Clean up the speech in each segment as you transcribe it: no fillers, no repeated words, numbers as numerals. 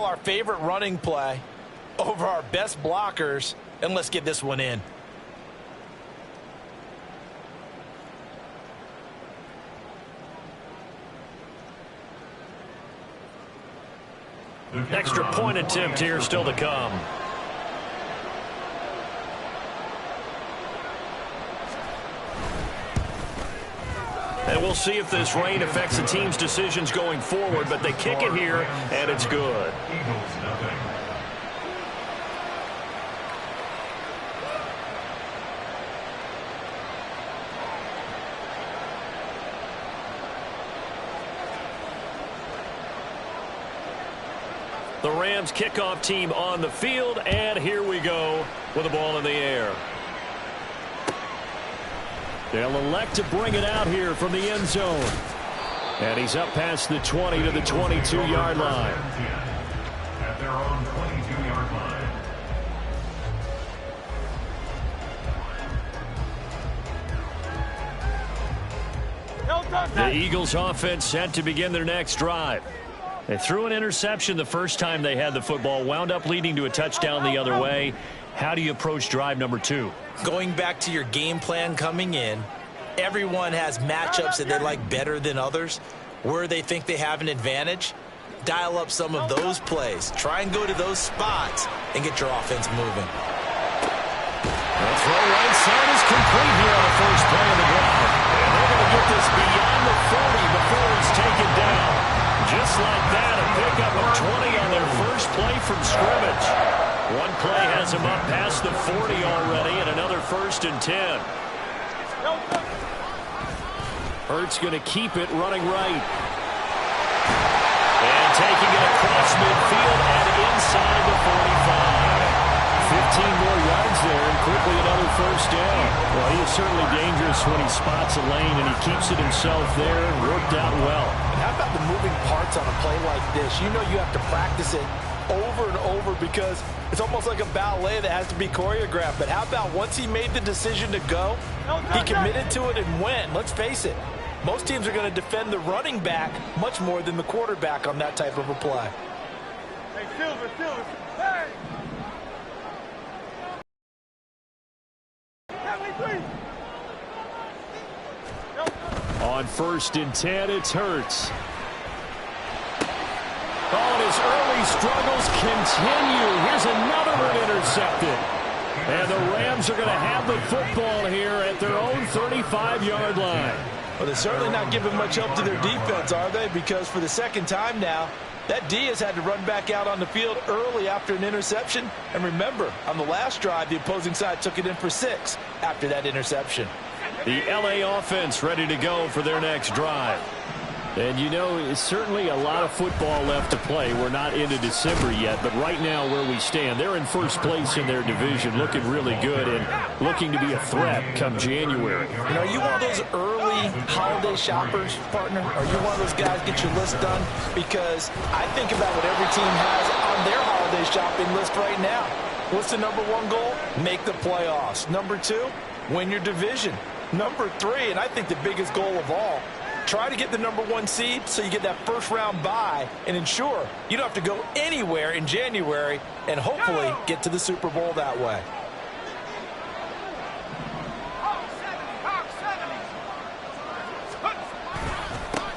call our favorite running play over our best blockers, and let's get this one in. Extra point attempt here still to come. And we'll see if this rain affects the team's decisions going forward, but they kick it here, and it's good. The Rams kickoff team on the field, and here we go with the ball in the air. They'll elect to bring it out here from the end zone. And he's up past the 20 to the 22-yard line. At their own 22-yard line. The Eagles offense set to begin their next drive. They threw an interception the first time they had the football, wound up leading to a touchdown the other way. How do you approach drive number 2? Going back to your game plan coming in, everyone has matchups that they like better than others. Where they think they have an advantage, dial up some of those plays. Try and go to those spots and get your offense moving. The throw right side is complete here on the first play of the drive. And they're going to get this beyond the 40 before it's taken down. Just like that, a pickup of 20 on their first play from scrimmage. One play has them up past the 40 already, and another 1st and 10. Hurts going to keep it running right. And taking it across midfield and inside the 45. 15 more yards there, and quickly another 1st down. Well, he is certainly dangerous when he spots a lane, and he keeps it himself there. Worked out well. And how about the moving parts on a play like this? You know you have to practice it over and over because it's almost like a ballet that has to be choreographed. But how about once he made the decision to go, he committed to it and went. Let's face it, most teams are going to defend the running back much more than the quarterback on that type of a play. Hey, Silver, hey! On 1st and 10, it's Hurts. Oh, and his early struggles continue. Here's another one intercepted. And the Rams are going to have the football here at their own 35-yard line. Well, they're certainly not giving much help to their defense, are they? Because for the second time now, that D has had to run back out on the field early after an interception. And remember, on the last drive, the opposing side took it in for 6 after that interception. The LA offense ready to go for their next drive. And you know, it's certainly a lot of football left to play. We're not into December yet, but right now where we stand, they're in first place in their division, looking really good and looking to be a threat come January. You know, are you one of those early holiday shoppers, partner? Are you one of those guys get your list done? Because I think about what every team has on their holiday shopping list right now. What's the number 1 goal? Make the playoffs. Number 2, win your division. Number 3, and I think the biggest goal of all, try to get the number 1 seed so you get that first-round bye and ensure you don't have to go anywhere in January and hopefully get to the Super Bowl that way.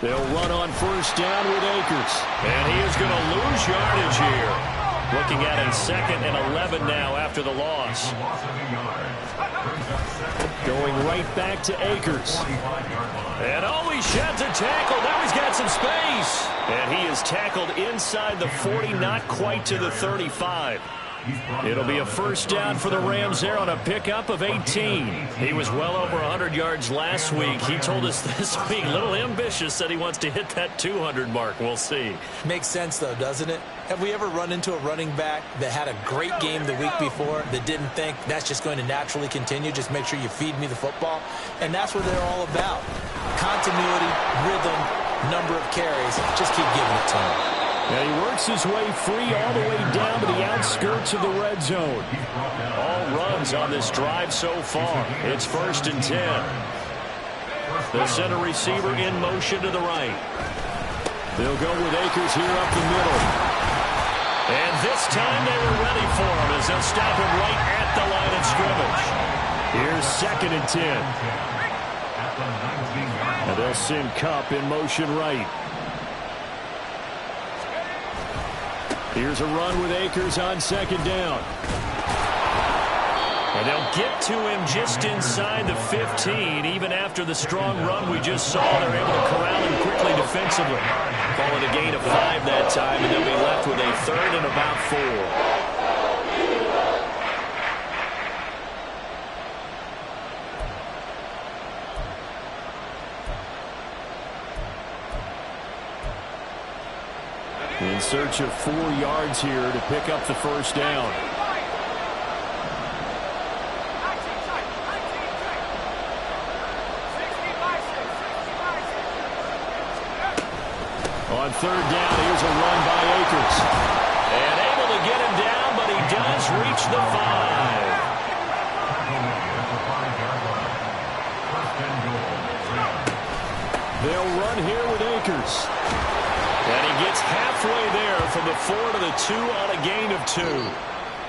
They'll run on 1st down with Akers. And he is going to lose yardage here. Looking at a 2nd and 11 now after the loss. Going right back to Akers. And oh, he sheds a tackle. Now he's got some space. And he is tackled inside the 40, not quite to the 35. It'll be a 1st down for the Rams there on a pickup of 18. He was well over 100 yards last week. He told us this week, a little ambitious, said he wants to hit that 200 mark. We'll see. Makes sense, though, doesn't it? Have we ever run into a running back that had a great game the week before that didn't think that's just going to naturally continue? Just make sure you feed me the football. And that's what they're all about. Continuity, rhythm, number of carries. Just keep giving it to him. And he works his way free all the way down to the outskirts of the red zone. All runs on this drive so far. It's 1st and 10. The center receiver in motion to the right. They'll go with Akers here up the middle. This time they were ready for him as they'll stop him right at the line of scrimmage. Here's 2nd and 10. And they'll send Kupp in motion right. Here's a run with Akers on 2nd down. And they'll get to him just inside the 15. Even after the strong run we just saw, they're able to corral him quickly defensively. Call it a gain of 5 that time, and they'll be left with a 3rd and about 4. In search of 4 yards here to pick up the first down. On 3rd down, here's a run by Akers. And able to get him down, but he does reach the 5. They'll run here with Akers. And he gets halfway there from the 4 to the 2 on a gain of 2.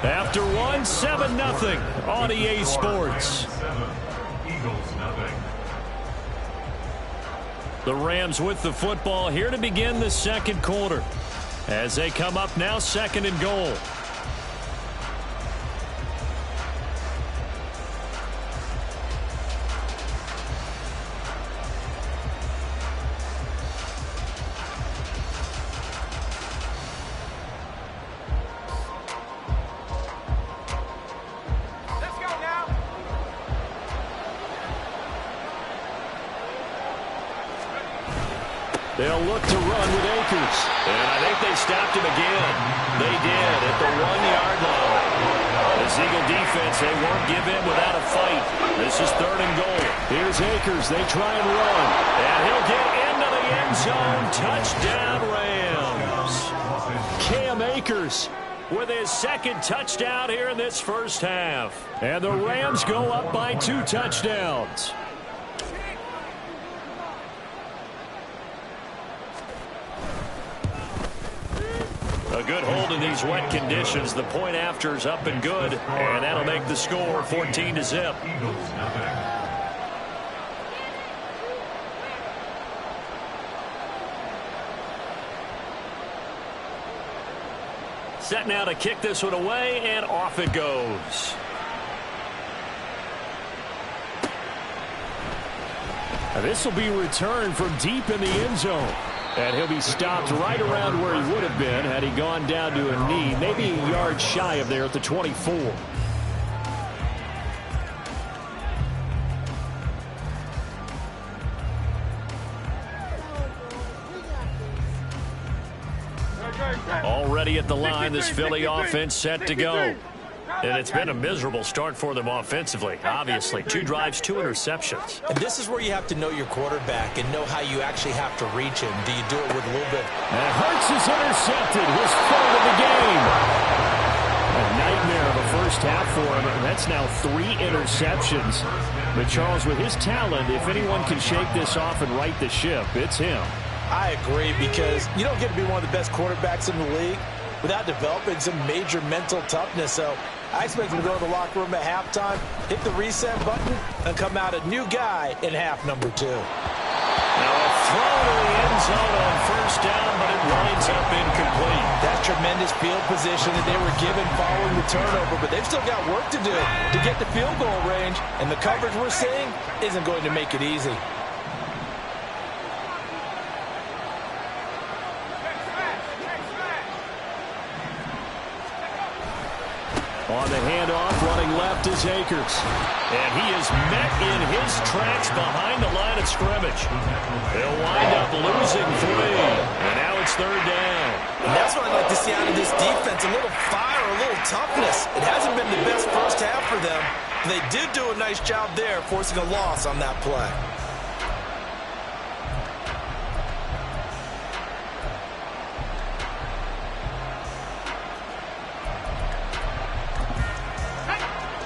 After one, 7-0 on EA Sports. The Rams with the football here to begin the 2nd quarter. As they come up now, 2nd and goal. They'll look to run with Akers. And I think they stopped him again. They did at the 1-yard line. This Eagle defense, they won't give in without a fight. This is 3rd and goal. Here's Akers. They try and run. And he'll get into the end zone. Touchdown, Rams. Cam Akers with his 2nd touchdown here in this first half. And the Rams go up by 2 touchdowns. A good hold in these wet conditions. The point after is up and good, and that'll make the score 14-0. Set now to kick this one away, and off it goes. Now this will be returned from deep in the end zone. And he'll be stopped right around where he would have been had he gone down to a knee, maybe a yard shy of there at the 24. Already at the line, this Philly offense set to go. And it's been a miserable start for them offensively. Obviously, 2 drives, 2 interceptions. And this is where you have to know your quarterback and know how you actually have to reach him. Do you do it with a little bit? And Hurts is intercepted, his 3rd of the game. A nightmare of a first half for him. And that's now 3 interceptions. But Charles, with his talent, if anyone can shake this off and right the ship, it's him. I agree, because you don't get to be one of the best quarterbacks in the league without developing some major mental toughness. So I expect him to go to the locker room at halftime, hit the reset button, and come out a new guy in half number 2. Now a throw to the end zone on 1st down, but it winds up incomplete. That's tremendous field position that they were given following the turnover, but they've still got work to do to get the field goal range, and the coverage we're seeing isn't going to make it easy. On the handoff, running left is Akers. And he is met in his tracks behind the line of scrimmage. They'll wind up losing 3. And now it's 3rd down. And that's what I'd like to see out of this defense, a little fire, a little toughness. It hasn't been the best first half for them. But they did do a nice job there, forcing a loss on that play.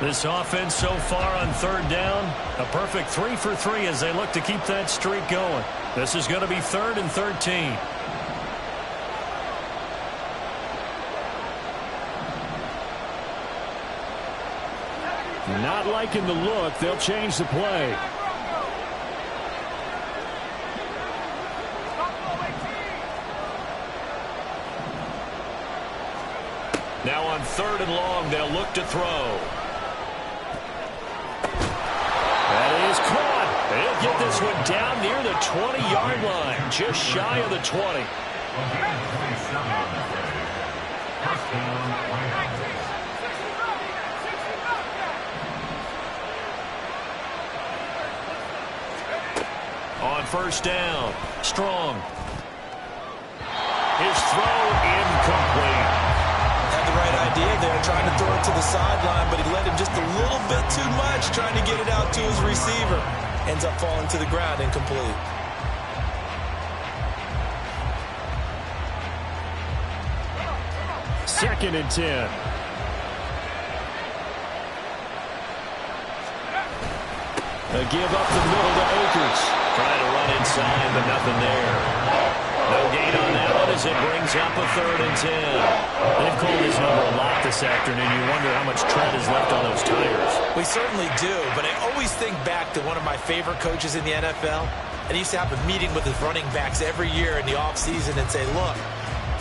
This offense so far on 3rd down, a perfect 3 for 3 as they look to keep that streak going. This is going to be 3rd and 13. Not liking the look. They'll change the play. Now on 3rd and long, they'll look to throw. That is caught. They'll get this one down near the 20-yard line, just shy of the 20. On 1st down, Strong. His throw incomplete. Had the right idea there, trying to throw it to the sideline, but he led him just a little bit too much, trying to get it out to his receiver. Ends up falling to the ground, incomplete. Second and 10. A give up the middle to Akers. Trying to run inside, but nothing there. No gain on that one as it brings up a 3rd and 10. They've called this number a lot this afternoon. You wonder how much tread is left on those tires. We certainly do, but I always think back to one of my favorite coaches in the NFL. And he used to have a meeting with his running backs every year in the offseason and say, look,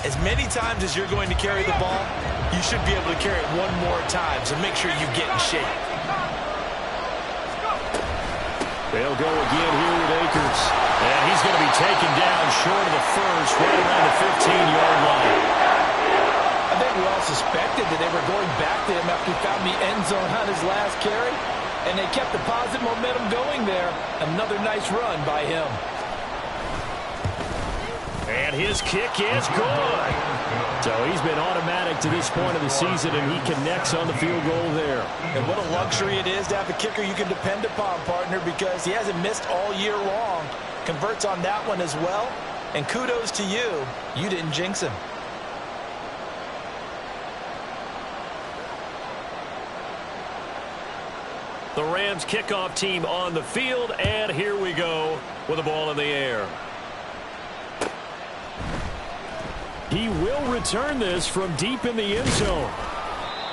as many times as you're going to carry the ball, you should be able to carry it one more time, so make sure you get in shape. They'll go again here with Akers. And he's going to be taken down short of the first, right around the 15-yard line. I think we all suspected that they were going back to him after he found the end zone on his last carry, and they kept the positive momentum going there. Another nice run by him. And his kick is good. So he's been automatic to this point of the season, and he connects on the field goal there. And what a luxury it is to have a kicker you can depend upon, partner, because he hasn't missed all year long. Converts on that one as well. And kudos to you. You didn't jinx him. The Rams kickoff team on the field, and here we go with the ball in the air. He will return this from deep in the end zone.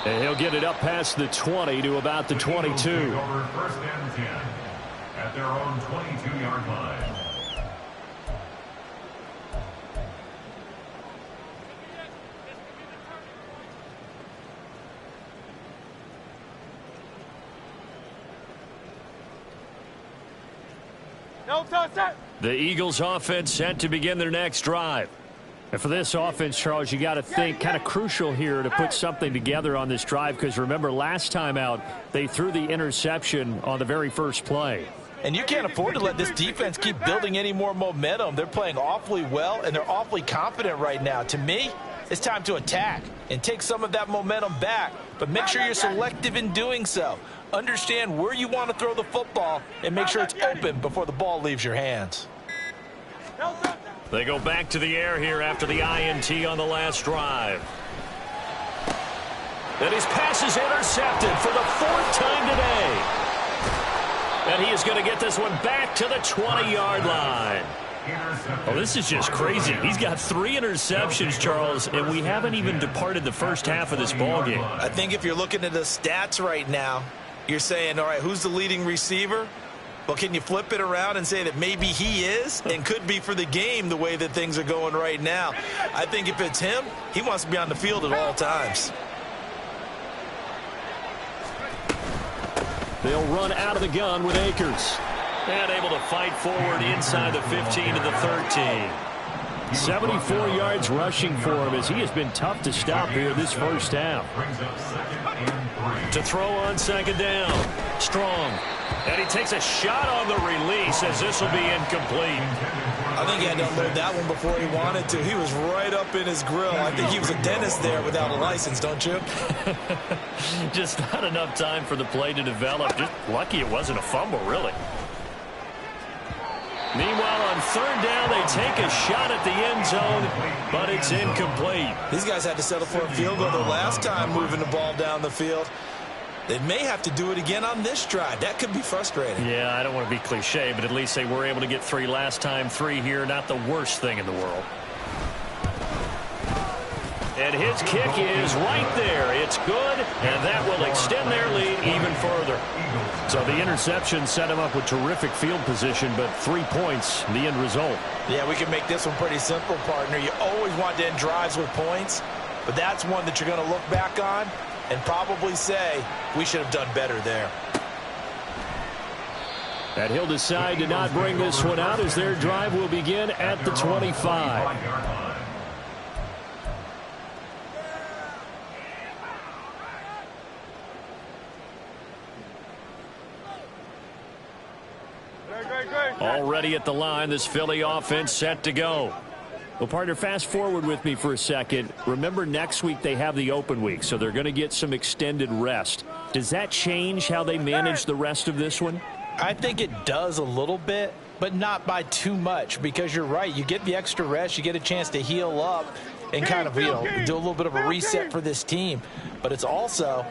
And he'll get it up past the 20 to about the 22. 1st and 10 at their own 22-yard line. The Eagles offense set to begin their next drive. And for this offense, Charles, you got to think kind of crucial here to put something together on this drive, because remember last time out they threw the interception on the very first play. And you can't afford to let this defense keep building any more momentum. They're playing awfully well, and they're awfully confident right now. To me, it's time to attack and take some of that momentum back, but make sure you're selective in doing so. Understand where you want to throw the football and make sure it's open before the ball leaves your hands. They go back to the air here after the INT on the last drive. And his pass is intercepted for the 4th time today. And he is going to get this one back to the 20-yard line. Oh, this is just crazy. He's got 3 interceptions, Charles, and we haven't even departed the first half of this ballgame. I think if you're looking at the stats right now, you're saying, all right, who's the leading receiver? Well, can you flip it around and say that maybe he is and could be for the game the way that things are going right now? I think if it's him, he wants to be on the field at all times. They'll run out of the gun with Akers. And able to fight forward inside the 15 to the 13. 74 yards rushing for him as he has been tough to stop here this first half. To throw on 2nd down. Strong. And he takes a shot on the release as this will be incomplete. I think he had to unload that one before he wanted to. He was right up in his grill. I think he was a dentist there without a license, don't you? Just not enough time for the play to develop. Just lucky it wasn't a fumble, really. Meanwhile, on 3rd down, they take a shot at the end zone, but it's incomplete. These guys had to settle for a field goal their last time moving the ball down the field. They may have to do it again on this drive. That could be frustrating. Yeah, I don't want to be cliche, but at least they were able to get 3 last time. 3 here, not the worst thing in the world. And his kick is right there. It's good, and that will extend their lead even further. So the interception set him up with terrific field position, but 3 points, the end result. Yeah, we can make this one pretty simple, partner. You always want to end drives with points, but that's one that you're going to look back on and probably say, we should have done better there. And he'll decide to not bring this one out as their drive will begin at the 25. Already at the line, this Philly offense set to go. Well, partner, fast forward with me for a second. Remember, next week they have the open week, so they're going to get some extended rest. Does that change how they manage the rest of this one? I think it does a little bit, but not by too much, because you're right. You get the extra rest. You get a chance to heal up and kind of, do a little bit of a reset for this team. But it's also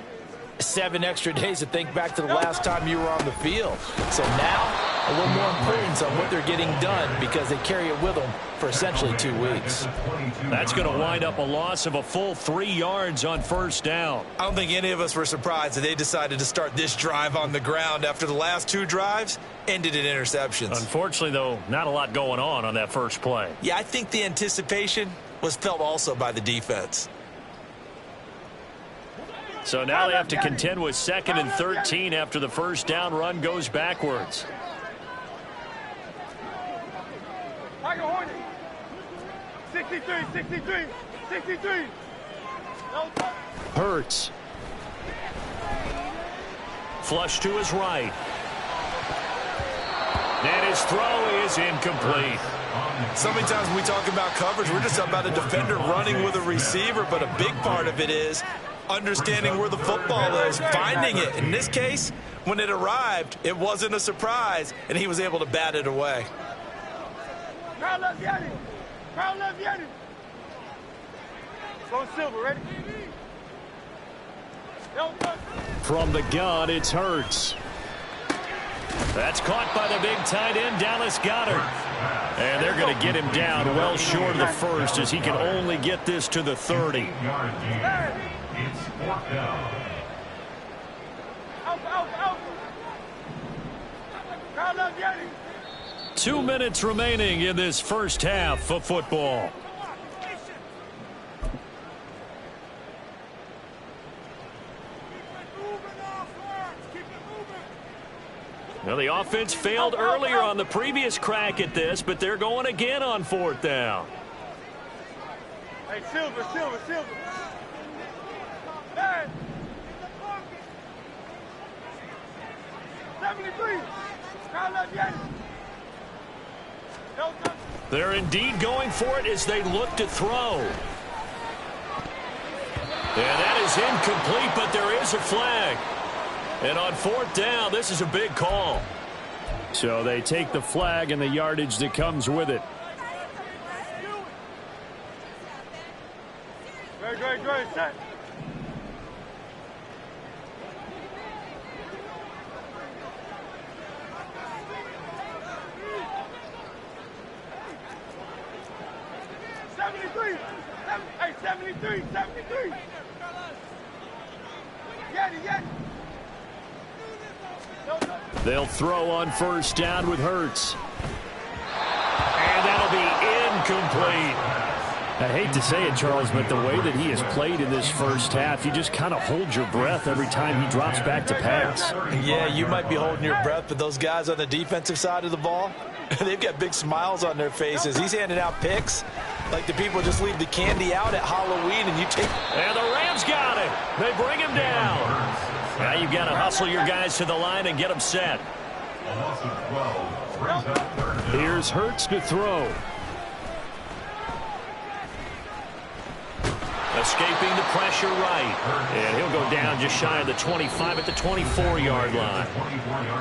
7 extra days to think back to the last time you were on the field. So now a little more importance on what they're getting done because they carry it with them for essentially 2 weeks. That's going to wind up a loss of a full 3 yards on first down. I don't think any of us were surprised that they decided to start this drive on the ground after the last 2 drives ended in interceptions. Unfortunately, though, not a lot going on that first play. Yeah, I think the anticipation was felt also by the defense. So now they have to contend with 2nd and 13 after the first down run goes backwards. 63. Hurts. Flush to his right. And his throw is incomplete. So many times when we talk about coverage, we're just about a defender running with a receiver, but a big part of it is understanding where the football is, finding it. In this case, when it arrived, it wasn't a surprise, and he was able to bat it away. Go Silver, ready? From the gun, it's Hurts. That's caught by the big tight end, Dallas Goedert. And they're going to get him down well short of the first as he can only get this to the 30. It's 4th down. 2 minutes remaining in this first half of football. Well, the offense failed earlier on the previous crack at this, but they're going again on 4th down. Hey, Silver. Hey. 73. They're indeed going for it as they look to throw. And that is incomplete, but there is a flag. And on 4th down, this is a big call. So they take the flag and the yardage that comes with it. Great, set. Hey, 73. Get it. They'll throw on first down with Hurts. And that'll be incomplete. I hate to say it, Charles, but the way that he has played in this first half, you just kind of hold your breath every time he drops back to pass. Yeah, you might be holding your breath, but those guys on the defensive side of the ball, they've got big smiles on their faces. He's handing out picks like the people just leave the candy out at Halloween and you take... And the Rams got it. They bring him down. Now you've got to hustle your guys to the line and get them set. Here's Hurts to throw. Escaping the pressure right. And he'll go down just shy of the 25 at the 24-yard line.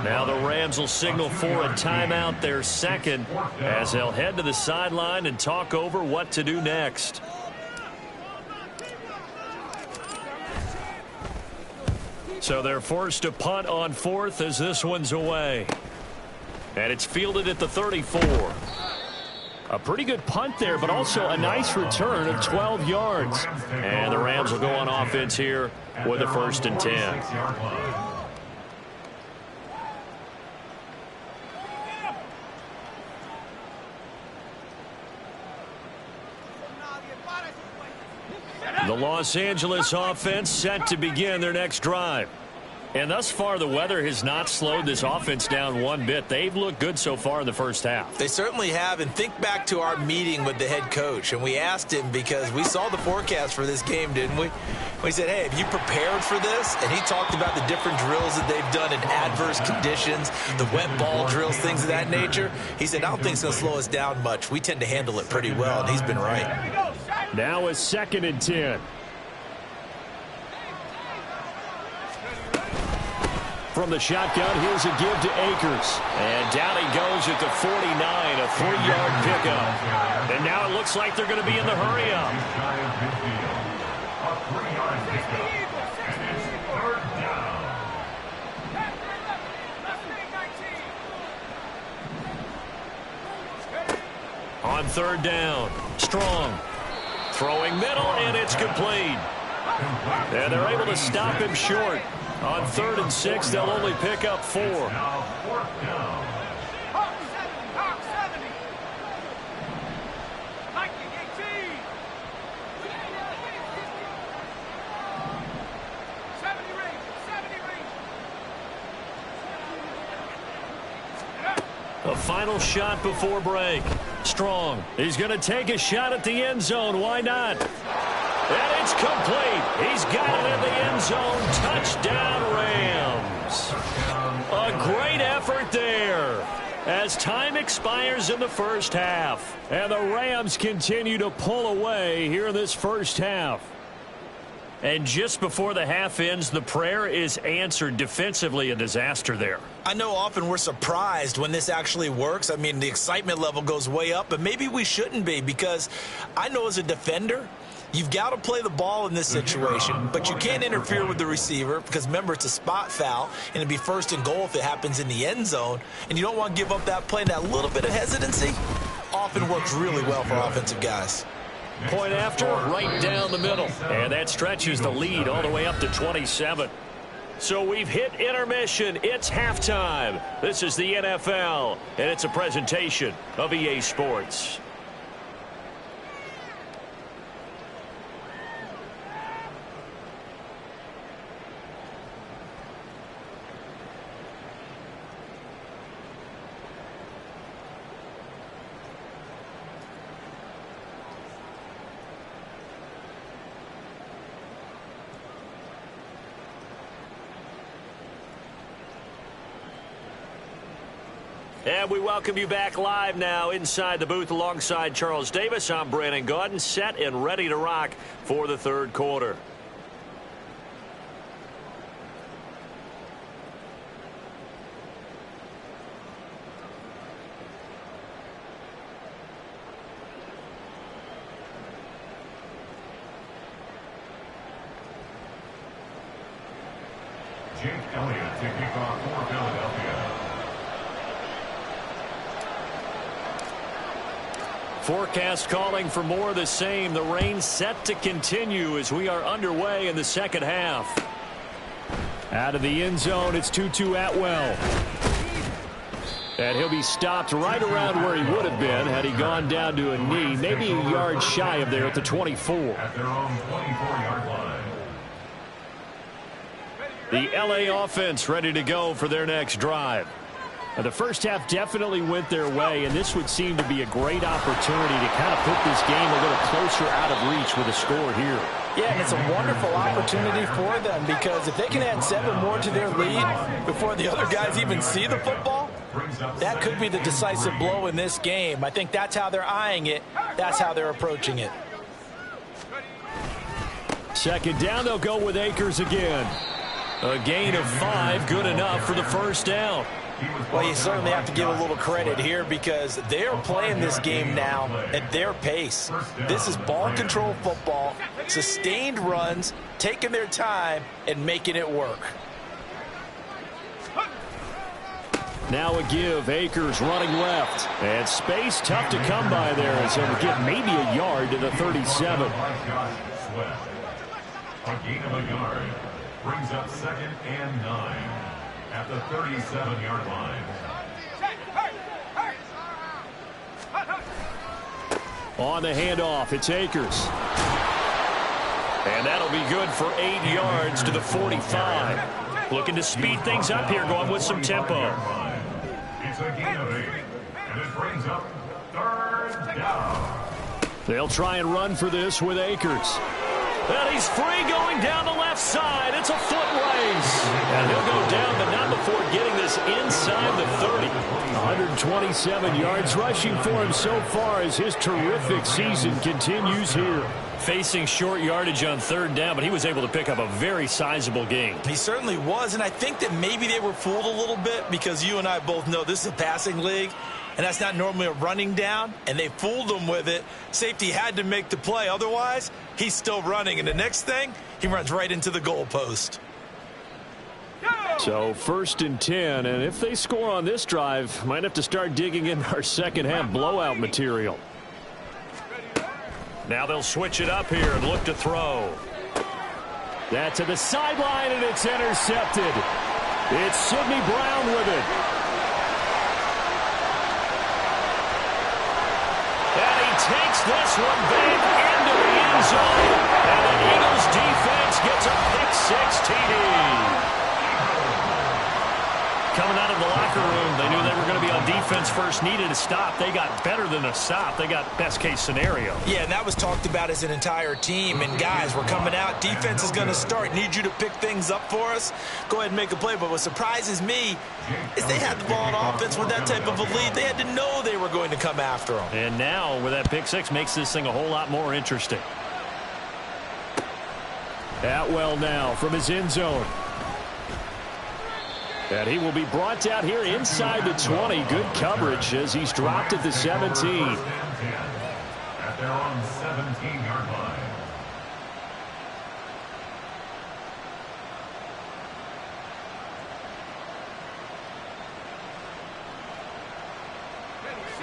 Now the Rams will signal for a timeout, their second, as they'll head to the sideline and talk over what to do next. So they're forced to punt on 4th as this one's away. And it's fielded at the 34. A pretty good punt there, but also a nice return of 12 yards. And the Rams will go on offense here with a 1st and 10. The Los Angeles offense set to begin their next drive. And thus far, the weather has not slowed this offense down one bit. They've looked good so far in the first half. They certainly have. And think back to our meeting with the head coach. And we asked him, because we saw the forecast for this game, didn't we? We said, hey, have you prepared for this? And he talked about the different drills that they've done in adverse conditions, the wet ball drills, things of that nature. He said, I don't think it's going to slow us down much. We tend to handle it pretty well, and he's been right. Now a 2nd and 10. From the shotgun, here's a give to Akers. And down he goes at the 49, a 3-yard pickup. And now it looks like they're going to be in the hurry-up. On 3rd down, Strong. Throwing middle, and it's complete. And they're able to stop him short. On 3rd and 6, they'll only pick up 4. A final shot before break. Strong. He's going to take a shot at the end zone. Why not? And it's complete. He's got it in the end zone. Touchdown, Rams. A great effort there as time expires in the first half. And the Rams continue to pull away here in this first half. And just before the half ends, the prayer is answered. Defensively, a disaster there. I know often we're surprised when this actually works. I mean, the excitement level goes way up, but maybe we shouldn't be, because I know as a defender, you've got to play the ball in this situation, but you can't interfere with the receiver because, remember, it's a spot foul, and it'd be 1st and goal if it happens in the end zone, and you don't want to give up that play. And that little bit of hesitancy often works really well for offensive guys. Point after, right down the middle. And that stretches the lead all the way up to 27. So we've hit intermission. It's halftime. This is the NFL, and it's a presentation of EA Sports. And we welcome you back live now inside the booth alongside Charles Davis. I'm Brandon Gaudin, set and ready to rock for the 3rd quarter. Jake Elliott to kick off for Philadelphia. Forecast calling for more of the same. The rain set to continue as we are underway in the second half. Out of the end zone, it's Tutu Atwell. And he'll be stopped right around where he would have been had he gone down to a knee, maybe a yard shy of there at the 24. At their own 24-yard line. The LA offense ready to go for their next drive. Now, the first half definitely went their way, and this would seem to be a great opportunity to kind of put this game a little closer out of reach with a score here. Yeah, and it's a wonderful opportunity for them, because if they can add 7 more to their lead before the other guys even see the football, that could be the decisive blow in this game. I think that's how they're eyeing it. That's how they're approaching it. 2nd down, they'll go with Akers again. A gain of 5, good enough for the 1st down. Well, you certainly have to give a little credit here, because they're playing this game now at their pace. This is ball control football, sustained runs, taking their time and making it work. Now a give. Akers running left. And space tough to come by there as he'll get maybe a yard to the 37. A gain of a yard brings up 2nd and 9 at the 37-yard line. On the handoff, it's Akers. And that'll be good for 8 yards to the 45. Looking to speed things up here, going with some tempo. It's a gain of 8, and it brings up 3rd down. They'll try and run for this with Akers. And he's free going down the left side. It's a foot race. And he'll go down, but not before getting this inside the 30. 127 yards rushing for him so far as his terrific season continues here. Facing short yardage on 3rd down, but he was able to pick up a very sizable gain. He certainly was, and I think that maybe they were fooled a little bit because you and I both know this is a passing league. And that's not normally a running down, and they fooled him with it. Safety had to make the play. Otherwise, he's still running. And the next thing, he runs right into the goalpost. So 1st and 10, and if they score on this drive, might have to start digging in our second-half blowout material. Now they'll switch it up here and look to throw. That to the sideline, and it's intercepted. It's Sidney Brown with it. Takes this one back into the end zone. And the Eagles defense gets a pick-6 TD. Coming out of the locker room, they knew they were going to be on defense first, needed a stop. They got better than a stop. They got best-case scenario. Yeah, and that was talked about as an entire team. And, guys, we're coming out. Defense is going to start. Need you to pick things up for us. Go ahead and make a play. But what surprises me is they had the ball on offense with that type of a lead. They had to know they were going to come after them. And now, with that pick-6, makes this thing a whole lot more interesting. Atwell now from his end zone. And he will be brought down here inside the 20. Good coverage as he's dropped at the 17. At their own 17-yard line.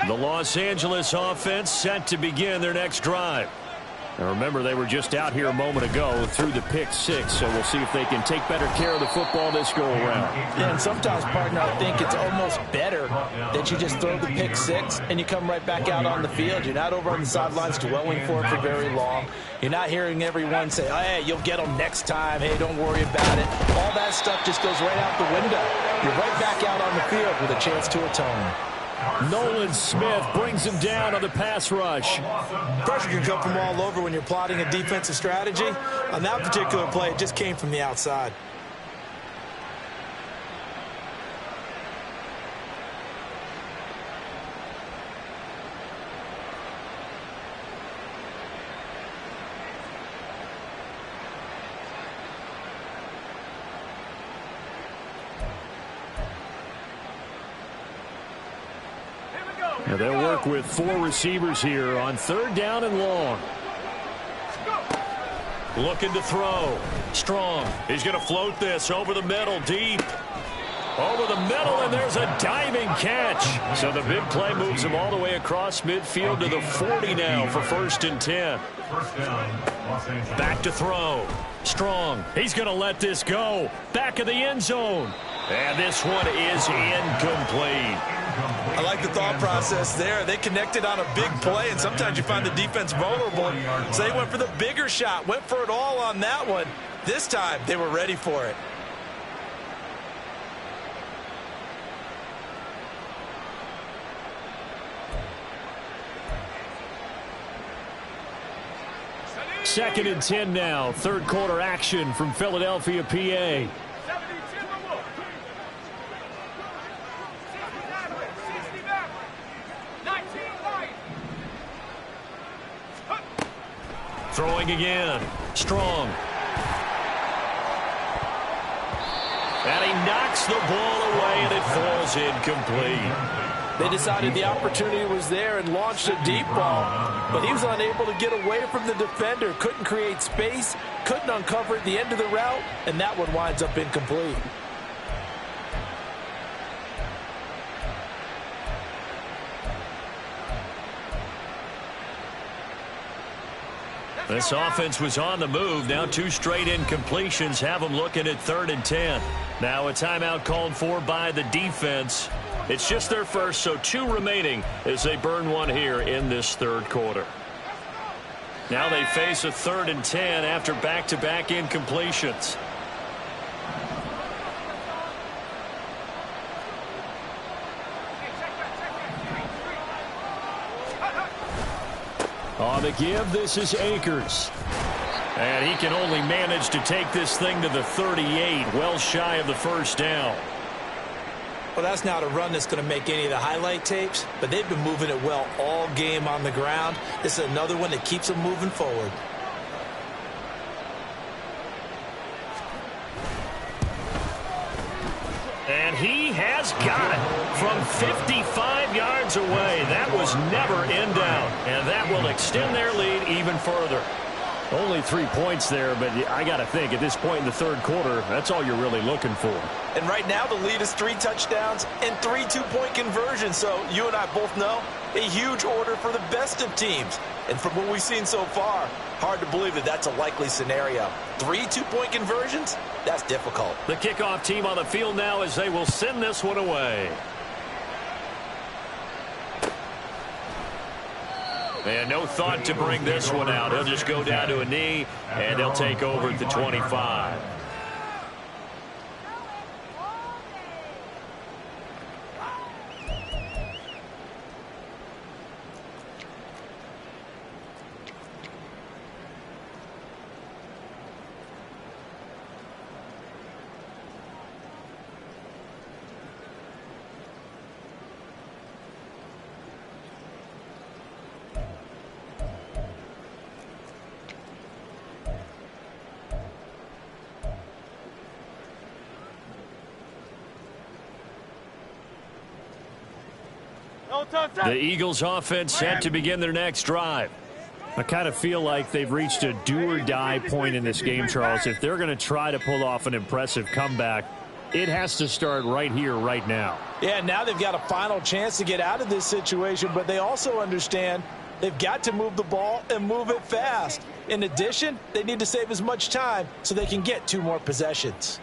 The Los Angeles offense set to begin their next drive. And remember, they were just out here a moment ago through the pick-6, so we'll see if they can take better care of the football this go-around. Yeah, and sometimes, partner, I think it's almost better that you just throw the pick-6 and you come right back out on the field. You're not over on the sidelines dwelling for it for very long. You're not hearing everyone say, oh, hey, you'll get them next time. Hey, don't worry about it. All that stuff just goes right out the window. You're right back out on the field with a chance to atone. Nolan Smith brings him down on the pass rush. Pressure can come from all over when you're plotting a defensive strategy. On that particular play, it just came from the outside. Now they'll work with 4 receivers here on 3rd down and long. Looking to throw. Strong. He's going to float this over the middle, deep. Over the middle, and there's a diving catch. So the big play moves him all the way across midfield to the 40 now for 1st and 10. Back to throw. Strong. He's going to let this go. Back of the end zone. And this one is incomplete. I like the thought process there. They connected on a big play, and sometimes you find the defense vulnerable. So they went for the bigger shot, went for it all on that one. This time, they were ready for it. Second and 10 now. 3rd quarter action from Philadelphia, PA. Throwing again. Strong. And he knocks the ball away, and it falls incomplete. They decided the opportunity was there and launched a deep ball, but he was unable to get away from the defender, couldn't create space, couldn't uncover at the end of the route, and that one winds up incomplete. This offense was on the move. Now 2 straight incompletions have them looking at 3rd and 10. Now a timeout called for by the defense. It's just their first, so 2 remaining as they burn one here in this 3rd quarter. Now they face a 3rd and 10 after back-to-back incompletions. On the give, this is Akers. And he can only manage to take this thing to the 38, well shy of the first down. Well, that's not a run that's going to make any of the highlight tapes, but they've been moving it well all game on the ground. This is another one that keeps them moving forward. And he has got it from 55 yards away. That was never in doubt, and that will extend their lead even further. Only 3 points there, but I got to think at this point in the 3rd quarter, that's all you're really looking for. And right now the lead is 3 touchdowns and 3 two-point conversions. So you and I both know a huge order for the best of teams. And from what we've seen so far, hard to believe that that's a likely scenario. 3 two-point conversions? That's difficult. The kickoff team on the field now as they will send this one away. And no thought to bring this one out. He'll just go down to a knee, and he'll take over at the 25. The Eagles offense set to begin their next drive. I kind of feel like they've reached a do-or-die point in this game, Charles. If they're going to try to pull off an impressive comeback, it has to start right here, right now. Yeah, now they've got a final chance to get out of this situation, but they also understand they've got to move the ball and move it fast. In addition, they need to save as much time so they can get 2 more possessions.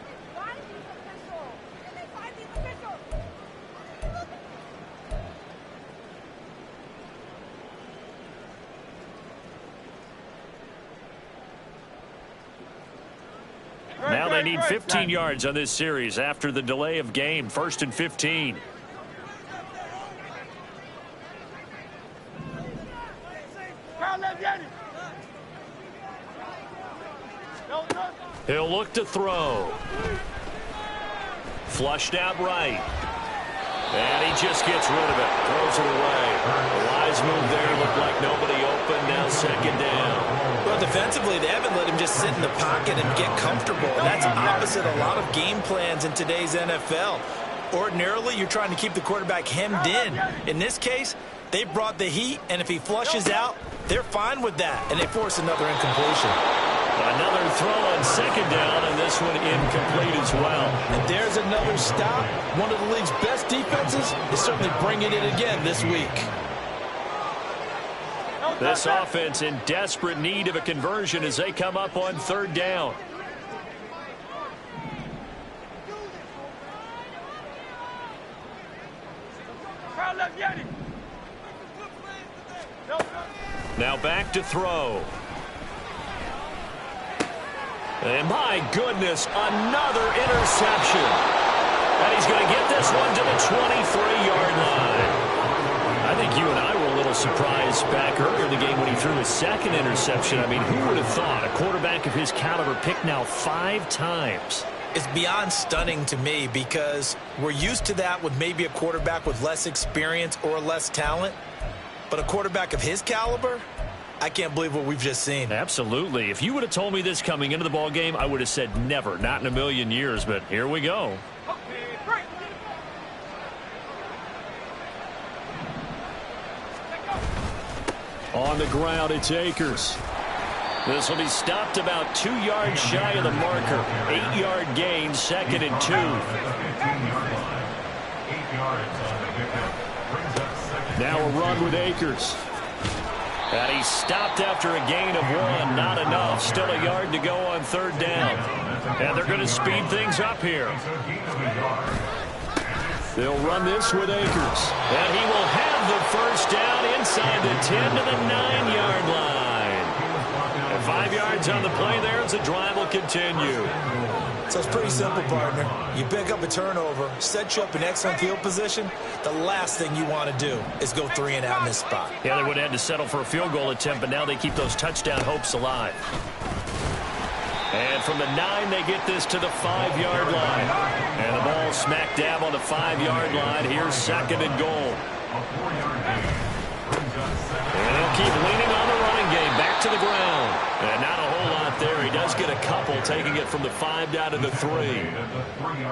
Now they need 15 yards on this series after the delay of game. 1st and 15. He'll look to throw. Flushed out right. And he just gets rid of it. Throws it away. The wise move there. Looked like nobody open. Now 2nd down. Well, defensively, they haven't let him just sit in the pocket and get comfortable. That's opposite a lot of game plans in today's NFL. Ordinarily, you're trying to keep the quarterback hemmed in. In this case, they brought the heat, and if he flushes out, they're fine with that, and they force another incompletion. Another throw on 2nd down, and this one incomplete as well. And there's another stop. One of the league's best defenses is certainly bringing it again this week. This offense in desperate need of a conversion as they come up on 3rd down. Now back to throw. And my goodness, another interception. And he's going to get this one to the 23-yard line. I think you and I were a little surprised back earlier in the game when he threw his 2nd interception. I mean, who would have thought a quarterback of his caliber picked now 5 times? It's beyond stunning to me because we're used to that with maybe a quarterback with less experience or less talent. But a quarterback of his caliber, I can't believe what we've just seen. Absolutely. If you would have told me this coming into the ball game, I would have said never, not in a million years. But here we go. On the ground, it's Akers. This will be stopped about 2 yards shy of the marker. 8-yard gain, 2nd and 2. Now a run with Akers. And he stopped after a gain of 1. Not enough. Still a yard to go on 3rd down. And they're going to speed things up here. They'll run this with Akers. And he will have the 1st down inside the 10 to the 9-yard line. And 5 yards on the play there as the drive will continue. So it's pretty simple, partner. You pick up a turnover, set you up in excellent field position. The last thing you want to do is go 3 and out in this spot. Yeah, they would have had to settle for a field goal attempt, but now they keep those touchdown hopes alive. And from the 9, they get this to the 5-yard line. And the ball smack dab on the 5-yard line. Here's 2nd and goal. And he'll keep leaning on the running game. Back to the ground. And not a whole lot there. He does get a couple, taking it from the 5 down to the 3.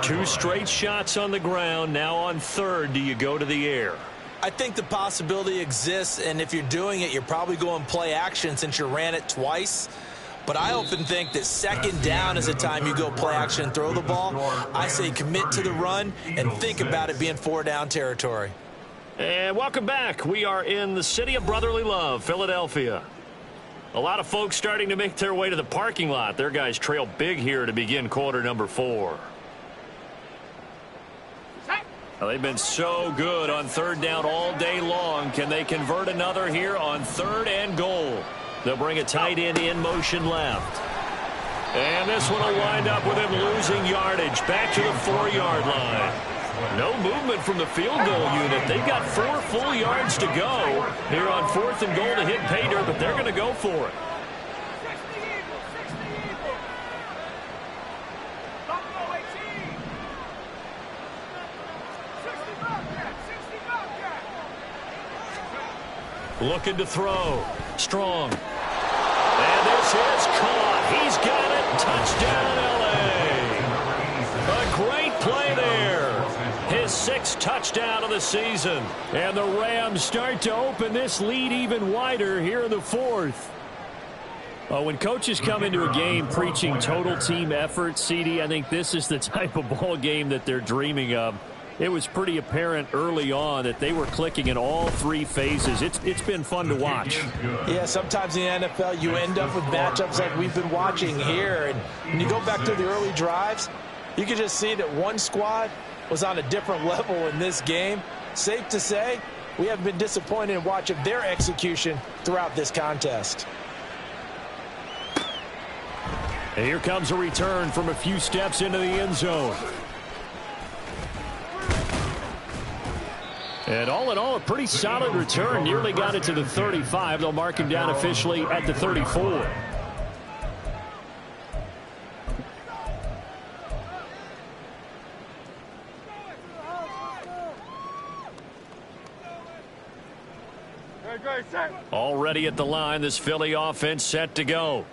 2 straight shots on the ground. Now on 3rd, do you go to the air? I think the possibility exists, and if you're doing it, you're probably going play action since you ran it twice. But I often think that 2nd down is the time you go play action and throw the ball. I say commit to the run and think about it being 4-down territory. And welcome back. We are in the city of brotherly love, Philadelphia. A lot of folks starting to make their way to the parking lot. Their guys trail big here to begin quarter number 4. Well, they've been so good on 3rd down all day long. Can they convert another here on 3rd and goal? They'll bring a tight end in motion left. And this one will wind up with him losing yardage. Back to the 4-yard line. No movement from the field goal unit. They've got 4 full yards to go here on 4th and goal to hit pay dirt, but they're going to go for it. Looking to throw. Strong. And this is caught. He's got it. Touchdown, L.A. A great play there. His 6th touchdown of the season. And the Rams start to open this lead even wider here in the 4th. When coaches come into a game preaching total team effort, CD, I think this is the type of ball game that they're dreaming of. It was pretty apparent early on that they were clicking in all 3 phases. It's been fun to watch. Yeah, sometimes in the NFL you end up with matchups like we've been watching here. And when you go back to the early drives, you can just see that one squad was on a different level in this game. Safe to say, we haven't been disappointed in watching their execution throughout this contest. And here comes a return from a few steps into the end zone. And all in all, a pretty solid return. Nearly got it to the 35. They'll mark him down officially at the 34. Already at the line, this Philly offense set to go.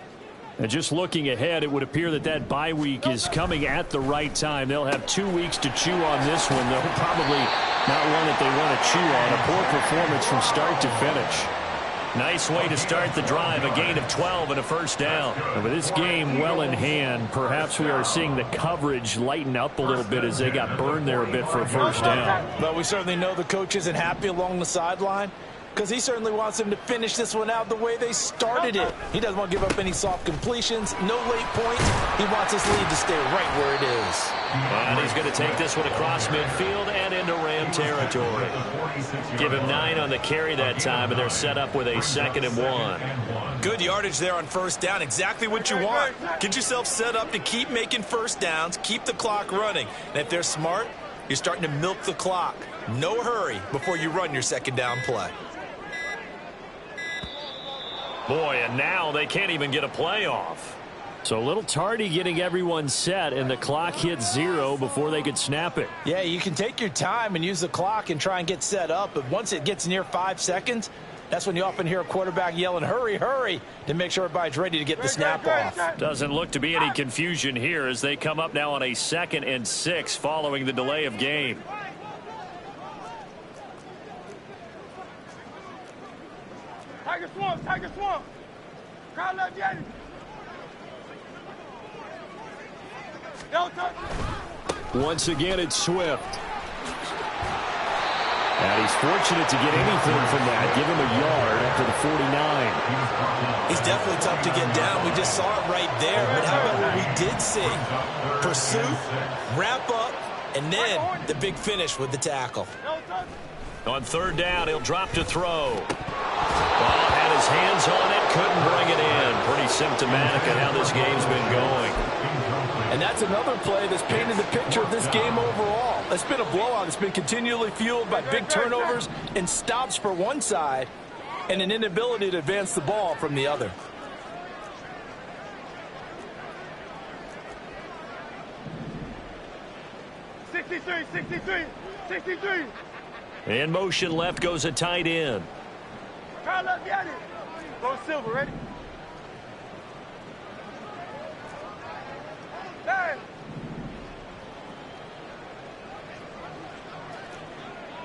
And just looking ahead, it would appear that that bye week is coming at the right time. They'll have 2 weeks to chew on this one, though. Probably not one that they want to chew on. A poor performance from start to finish. Nice way to start the drive. A gain of 12 and a 1st down. And with this game well in hand, perhaps we are seeing the coverage lighten up a little bit as they got burned there a bit for a 1st down. But we certainly know the coach isn't happy along the sideline, because he certainly wants them to finish this one out the way they started it. He doesn't want to give up any soft completions, no late points. He wants his lead to stay right where it is. And he's going to take this one across midfield and into Ram territory. Give him 9 on the carry that time, and they're set up with a 2nd and 1. Good yardage there on 1st down. Exactly what you want. Get yourself set up to keep making 1st downs, keep the clock running. And if they're smart, you're starting to milk the clock. No hurry before you run your 2nd down play. Boy, and now they can't even get a play off. So a little tardy getting everyone set, and the clock hits 0 before they could snap it. Yeah, you can take your time and use the clock and try and get set up, but once it gets near 5 seconds, that's when you often hear a quarterback yelling, hurry, hurry, to make sure everybody's ready to get the snap off. Doesn't look to be any confusion here as they come up now on a 2nd and 6 following the delay of game. Tiger swamp, Tiger swamp. Crowd left Yeti. Once again, it's Swift. And he's fortunate to get anything from that. Give him a yard after the 49. He's definitely tough to get down. We just saw it right there. But how about what we did see? Pursuit, wrap up, and then the big finish with the tackle. On third down, he'll drop to throw. Well, had his hands on it, couldn't bring it in. Pretty symptomatic of how this game's been going. And that's another play that's painted the picture of this game overall. It's been a blowout. It's been continually fueled by big turnovers and stops for one side and an inability to advance the ball from the other. In motion left goes a tight end. Try left, get it. Go Silver, ready? Hey.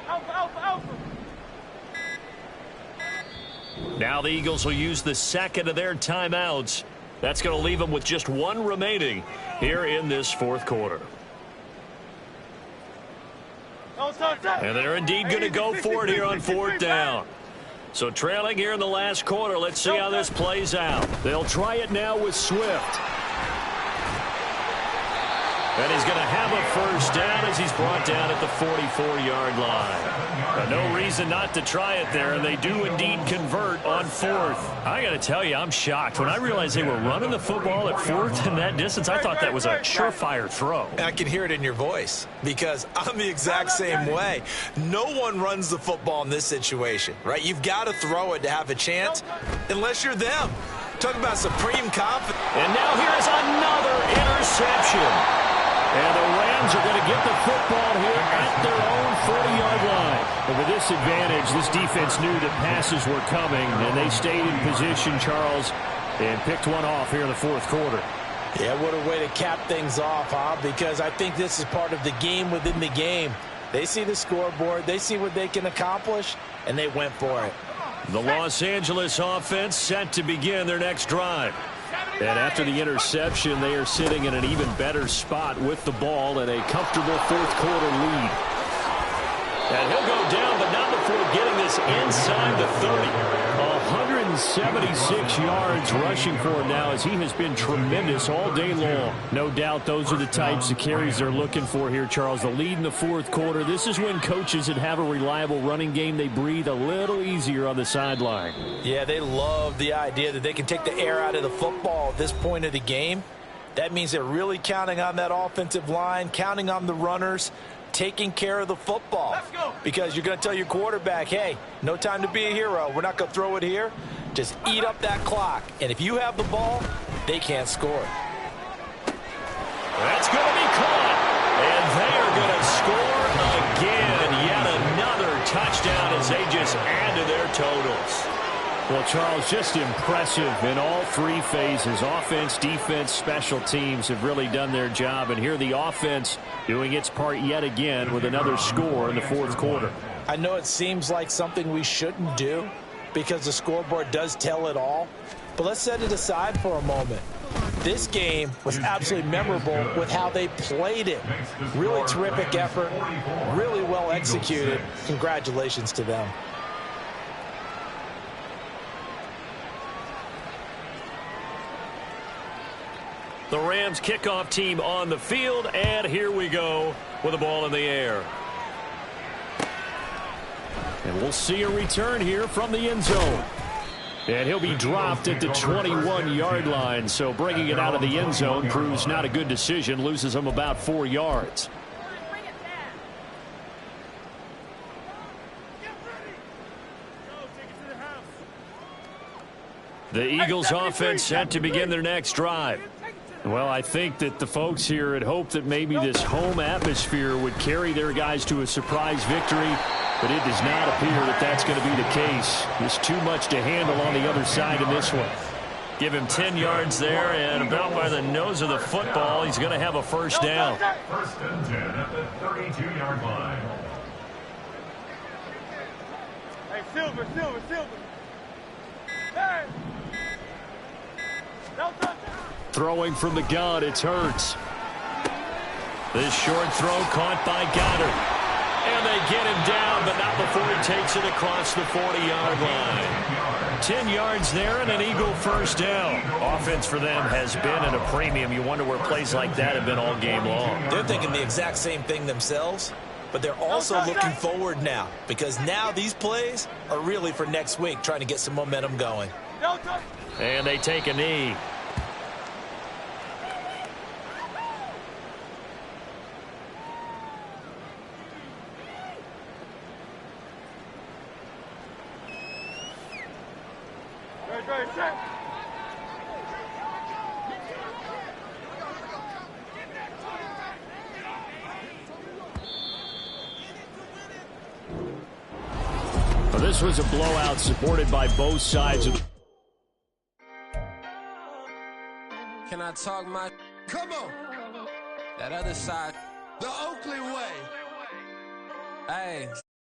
Alpha, alpha, alpha. Now the Eagles will use the second of their timeouts. That's going to leave them with just one remaining here in this fourth quarter. And they're indeed going to go for it here on fourth down. So trailing here in the last quarter, let's see how this plays out. They'll try it now with Swift. And he's going to have a first down as he's brought down at the 44-yard line. No reason not to try it there, and they do indeed convert on fourth. I got to tell you, I'm shocked. When I realized they were running the football at fourth in that distance, I thought that was a surefire throw. I can hear it in your voice because I'm the exact same way. No one runs the football in this situation, right? You've got to throw it to have a chance unless you're them. Talk about supreme confidence. And now here is another interception. And the Rams are going to get the football here at their own 40-yard line. And with this advantage, this defense knew that passes were coming, and they stayed in position, Charles, and picked one off here in the fourth quarter. Yeah, what a way to cap things off, huh? Because I think this is part of the game within the game. They see the scoreboard, they see what they can accomplish, and they went for it. The Los Angeles offense set to begin their next drive. And after the interception, they are sitting in an even better spot with the ball and a comfortable fourth quarter lead. And he'll go down, but not before getting this inside the 30. 176 yards rushing for him now as he has been tremendous all day long. No doubt those are the types of carries they're looking for here, Charles. The lead in the fourth quarter. This is when coaches that have a reliable running game, they breathe a little easier on the sideline. Yeah, they love the idea that they can take the air out of the football at this point of the game. That means they're really counting on that offensive line, counting on the runners, taking care of the football. Because you're going to tell your quarterback, hey, no time to be a hero. We're not going to throw it here. Just eat up that clock. And if you have the ball, they can't score. That's going to be caught. And they are going to score again. Yet another touchdown as they just add to their totals. Well, Charles, just impressive in all three phases. Offense, defense, special teams have really done their job. And here the offense doing its part yet again with another score in the fourth quarter. I know it seems like something we shouldn't do because the scoreboard does tell it all. But let's set it aside for a moment. This game was absolutely memorable with how they played it. Really terrific effort, really well executed. Congratulations to them. The Rams kickoff team on the field, and here we go with the ball in the air. And we'll see a return here from the end zone. And he'll be dropped at the 21-yard line, so bringing it out of the end zone proves not a good decision, loses him about 4 yards. The Eagles offense set to begin their next drive. Well, I think that the folks here had hoped that maybe this home atmosphere would carry their guys to a surprise victory, but it does not appear that that's going to be the case. There's too much to handle on the other side in this one. Give him 10 yards there, and about by the nose of the football, he's going to have a first down. First and 10 at the 32-yard line. Hey, Silver, Silver, Silver. Hey! No touchdown. Throwing from the gun, it's Hurts. This short throw caught by Goddard. And And they get him down, but not before he takes it across the 40-yard line. 10 yards there and an Eagle first down. Offense for them has been at a premium. You wonder where plays like that have been all game long. They're thinking the exact same thing themselves, but they're also looking forward now because now these plays are really for next week, trying to get some momentum going. And they take a knee. Well, this was a blowout supported by both sides of. Can I talk my... Come on! That other side. The Oakley way. Hey.